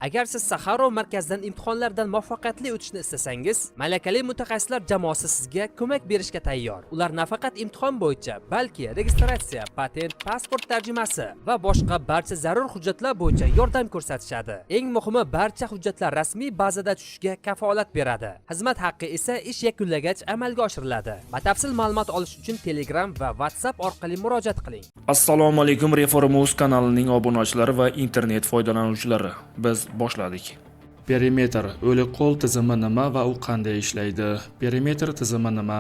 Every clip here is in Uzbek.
Agar siz Saxarov markazidan imtihonlardan muvaffaqiyatli o'tishni istasangiz, malakali mutaxassislar jamoasi sizga ko'mak berishga tayyor. Ular nafaqat imtihon bo'yicha, balki registratsiya, patent, pasport tarjimasi va boshqa barcha zarur hujjatlar bo'yicha yordam ko'rsatishadi. Eng muhimi, barcha hujjatlar rasmiy bazada tushishiga kafolat beradi. Xizmat haqqi esa ish yakunlagach amalga oshiriladi. Batafsil ma'lumot olish uchun Telegram va WhatsApp orqali murojaat qiling. Assalomu alaykum, Reformuz kanalining obunachilari va internet foydalanuvchilari. Biz boshladik. Perimetr o'lik qo'l tizimi nima va u qanday ishlaydi? Perimetr tizimi nima?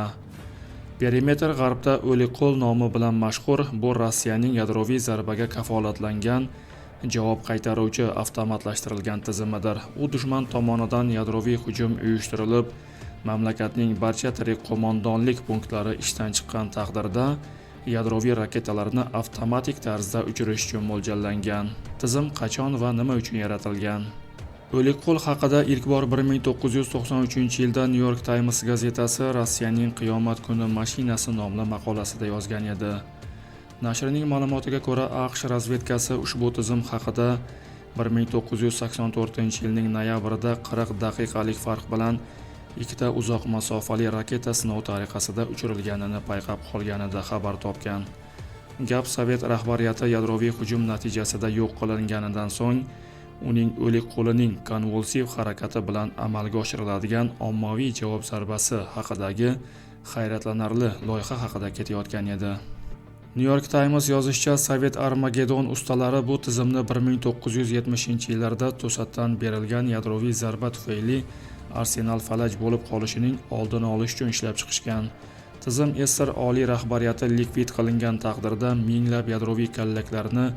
Perimetr G'arbda o'lik qo'l nomi bilan mashhur, bu Rossiyaning yadroviy zarbaga kafolatlangan javob qaytaruvchi avtomatlashtirilgan tizimidir. U dushman tomonidan yadroviy hujum uyushtirilib, mamlakatning barcha tirik qo'mondonlik punktlari ishdan chiqqan taqdirda yadroviy raketalarni avtomatik tarzda uchirish uchun mo'ljallangan. Tizim qachon va nima uchun yaratilgan? O'lik qo'l haqida ilk bor 1993-yilda New York Times gazetasi Rossiyaning qiyomat kuni mashinasi nomli maqolasida yozgan edi. Nashrning ma'lumotiga ko'ra, AQSh razvedkasi ushbu tizim haqida 1984-yilning noyabrida 40 daqiqalik farq bilan ikkita uzoq masofali raketa sinov tariqasida uchirilganini payqab qolganida xabar topgan. Gap Sovet rahbariyati yadroviy hujum natijasida yo'q qilinganidan so'ng uning o'lik qo'lining konvulsiv harakati bilan amalga oshiriladigan ommaviy javob zarbasi haqidagi hayratlanarli loyiha haqida ketayotgan edi. New York Times yozishicha, Sovet Armagedon ustalari bu tizimni 1970-yillarda to'satdan berilgan yadroviy zarba tufayli arsenal falaj bo'lib qolishining oldini olish uchun ishlab chiqishgan. Tizim SSR oliy rahbariyati likvid qilingan taqdirda minglab yadroviy kallaklarni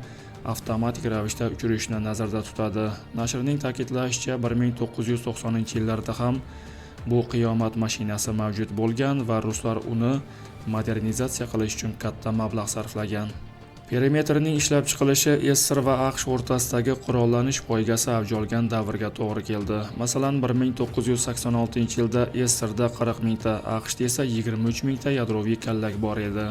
avtomatik ravishda uchirishni nazarda tutadi. Nashrning ta'kidlashicha, 1990-yillarda ham bu qiyomat mashinasi mavjud bo'lgan va ruslar uni modernizatsiya qilish uchun katta mablag' sarflagan. Perimetrning ishlab chiqilishi SSR va AQSh o'rtasidagi qurollanish poygasi avj olgan davrga to'g'ri keldi. Masalan, 1986-yilda SSRda 40 mingta, AQShda esa 23 mingta yadroviy kallak bor edi.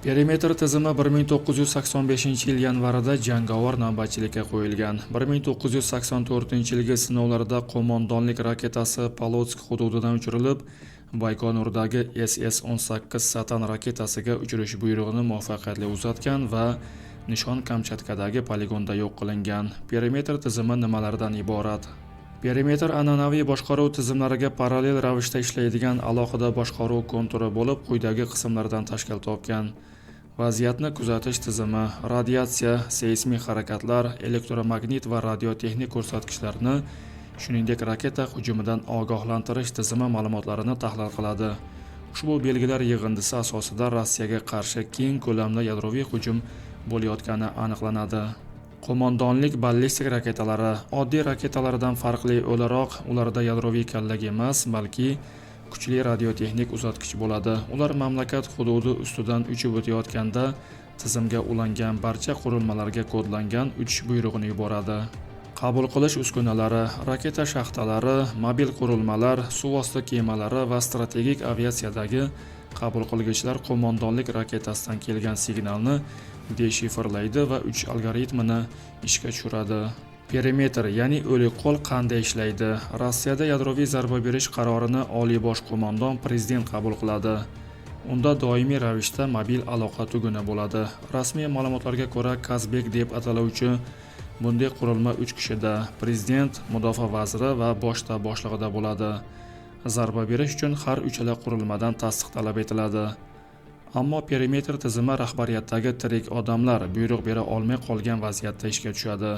Perimetr tizimi 1985-yil yanvarida jangovar navbatchilikka qo'yilgan. 1984-yilgi sinovlarda qo'mondonlik raketasi Polotsk hududidan uchirilib, Baykonurdagi SS-18 Satan raketasiga uchirish buyrug'ini muvaffaqiyatli uzatgan va nishon Kamchatkadagi poligonda yo'q qilingan. Perimetr tizimi nimalardan iborat? Perimetr an'anaviy boshqaruv tizimlariga parallel ravishda ishlaydigan alohida boshqaruv konturi bo'lib, quyidagi qismlardan tashkil topgan: vaziyatni kuzatish tizimi, radiatsiya, seysmik harakatlar, elektromagnit va radiotexnik ko'rsatkichlarni, shuningdek raketa hujumidan ogohlantirish tizimi ma'lumotlarini tahlil qiladi. Ushbu belgilar yig'indisi asosida Rossiyaga qarshi keng ko'lamda yadroviy hujum bo'layotgani aniqlanadi. Qo'mondonlik ballistik raketalari oddiy raketalardan farqli o'laroq, ularda yadroviy kallak emas, balki kuchli radiotexnik uzatgich bo'ladi. Ular mamlakat hududi ustidan uchib o'tayotganda tizimga ulangan barcha qurilmalarga kodlangan uchish buyrug'ini yuboradi. Qabul qilish uskunalari, raketa shaxtalari, mobil qurilmalar, suvosti kemalari va strategik aviatsiyadagi qabul qilgichlar qo'mondonlik raketasidan kelgan signalni deshifrlaydi va uchish algoritmini ishga tushiradi. Perimetr, ya'ni o'lik qo'l qanday ishlaydi? Rossiyada yadroviy zarba berish qarorini Oliy bosh qo'mondon prezident qabul qiladi. Unda doimiy ravishda mobil aloqa tuguni bo'ladi. Rasmiy ma'lumotlarga ko'ra, Kazbek deb ataluvchi bunday qurilma 3 kishida, prezident, mudofaa vaziri va bosh shtab boshlig'ida bo'ladi. Zarba berish uchun har uchala qurilmadan tasdiq talab etiladi. Ammo perimetr tizimi rahbariyatdagi tirik odamlar buyruq bera olmay qolgan vaziyatda ishga tushadi.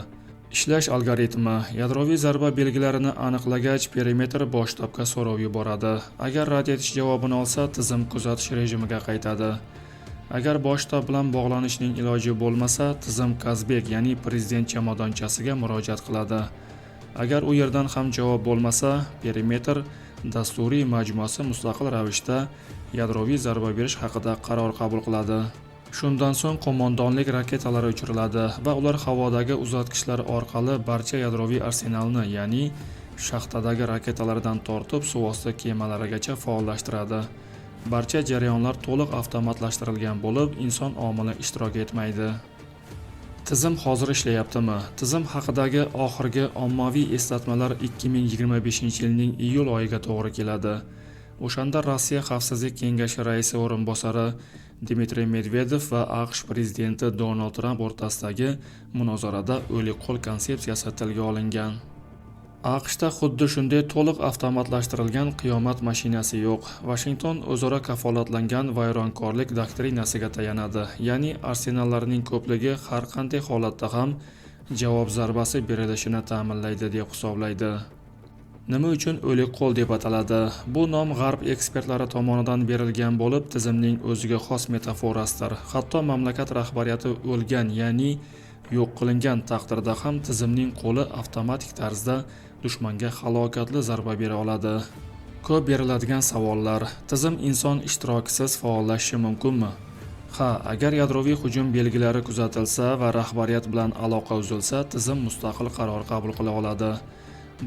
Ishlash algoritmi: yadroviy zarba belgilarini aniqlagach, perimetr bosh shtabga so'rov yuboradi. Agar rad etish javobini olsa, tizim kuzatish rejimiga qaytadi. Agar bosh shtab bilan bog'lanishning iloji bo'lmasa, tizim Kazbek, ya'ni prezident chamadonchasiga murojaat qiladi. Agar u yerdan ham javob bo'lmasa, perimetr dasturiy majmuasi mustaqil ravishda yadroviy zarba berish haqida qaror qabul qiladi. Shundan so'ng qo'mondonlik raketalari uchiriladi va ular havodagi uzatgichlar orqali barcha yadroviy arsenalni, ya'ni shaxtadagi raketalardan tortib suvosti kemalarigacha faollashtiradi. Barcha jarayonlar to'liq avtomatlashtirilgan bo'lib, inson omili ishtirok etmaydi. Tizim hozir ishlayaptimi? Tizim haqidagi oxirgi ommaviy eslatmalar 2025-yilning iyul oyiga to'g'ri keladi. O'shanda Rossiya Xavfsizlik kengashi raisi o'rinbosari Dmitriy Medvedev va AQSh prezidenti Donald Tramp o'rtasidagi munozarada o'lik qo'l konsepsiyasi tilga olingan. AQShda xuddi shunday to'liq avtomatlashtirilgan qiyomat mashinasi yo'q. Washington o'zaro kafolatlangan vayronkorlik doktrinasiga tayanadi. Ya'ni arsenallarning ko'pligi har qanday holatda ham javob zarbasi berilishini ta'minlaydi deb hisoblaydi. Nima uchun o'lik qo'l deb ataladi? Bu nom g'arb ekspertlari tomonidan berilgan bo'lib, tizimning o'ziga xos metaforasidir. Hatto mamlakat rahbariyati o'lgan, ya'ni yo'q qilingan taqdirda ham tizimning qo'li avtomatik tarzda dushmanga halokatli zarba bera oladi. Ko'p beriladigan savollar: tizim inson ishtirokisiz faollashishi mumkinmi? Ha, agar yadroviy hujum belgilari kuzatilsa va rahbariyat bilan aloqa uzilsa, tizim mustaqil qaror qabul qila oladi.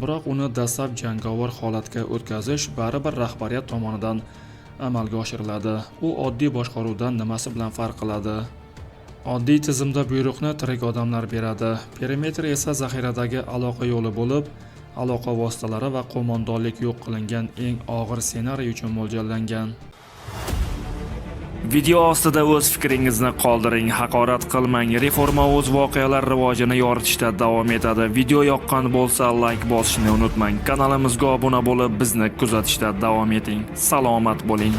Biroq uni dastlab jangovar holatga o'tkazish baribir rahbariyat tomonidan amalga oshiriladi. U oddiy boshqaruvdan nimasi bilan farq qiladi? Oddiy tizimda buyruqni tirik odamlar beradi. Perimetr esa zaxiradagi aloqa yo'li bo'lib, aloqa vositalari va qo'mondonlik yo'q qilingan eng og'ir ssenariy uchun mo'ljallangan. Video ostida o'z fikringizni qoldiring, haqorat qilmang. Reforma o'z voqealar rivojini yoritishda davom etadi. Video yoqqan bo'lsa, like bosishni unutmang. Kanalimizga obuna bo'lib, bizni kuzatishda davom eting. Salomat bo'ling.